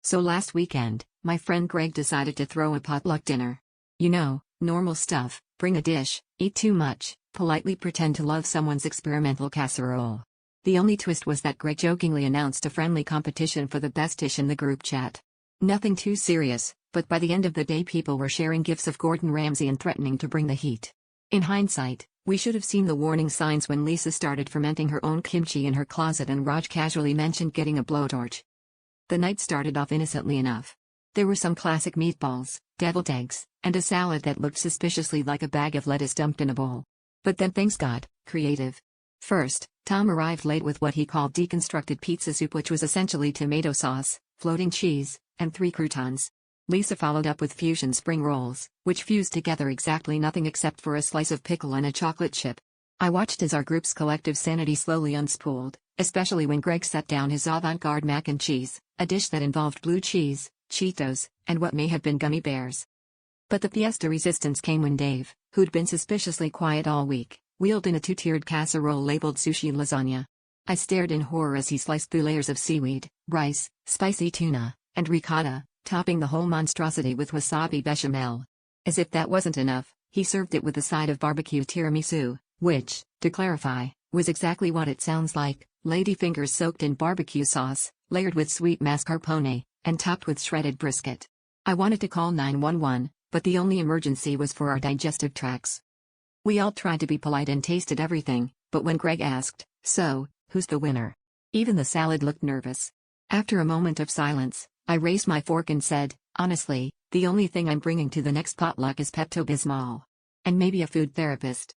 So last weekend, my friend Greg decided to throw a potluck dinner. You know, normal stuff: bring a dish, eat too much, politely pretend to love someone's experimental casserole. The only twist was that Greg jokingly announced a friendly competition for the best dish in the group chat. Nothing too serious, but by the end of the day people were sharing gifs of Gordon Ramsay and threatening to bring the heat. In hindsight, we should have seen the warning signs when Lisa started fermenting her own kimchi in her closet and Raj casually mentioned getting a blowtorch. The night started off innocently enough. There were some classic meatballs, deviled eggs, and a salad that looked suspiciously like a bag of lettuce dumped in a bowl. But then things got creative. First, Tom arrived late with what he called deconstructed pizza soup, which was essentially tomato sauce, floating cheese, and 3 croutons. Lisa followed up with fusion spring rolls, which fused together exactly nothing except for a slice of pickle and a chocolate chip. I watched as our group's collective sanity slowly unspooled, especially when Greg set down his avant-garde mac and cheese, a dish that involved blue cheese, Cheetos, and what may have been gummy bears. But the pièce de resistance came when Dave, who'd been suspiciously quiet all week, wheeled in a 2-tiered casserole labeled Sushi Lasagna. I stared in horror as he sliced through layers of seaweed, rice, spicy tuna, and ricotta, topping the whole monstrosity with wasabi bechamel. As if that wasn't enough, he served it with a side of BBQ Tiramisu, which, to clarify, was exactly what it sounds like: ladyfingers soaked in barbecue sauce, layered with sweet mascarpone, and topped with shredded brisket. I wanted to call 911, but the only emergency was for our digestive tracts. We all tried to be polite and tasted everything, but when Greg asked, "So, who's the winner?" even the salad looked nervous. After a moment of silence, I raised my fork and said, "Honestly, the only thing I'm bringing to the next potluck is Pepto-Bismol. And maybe a food therapist."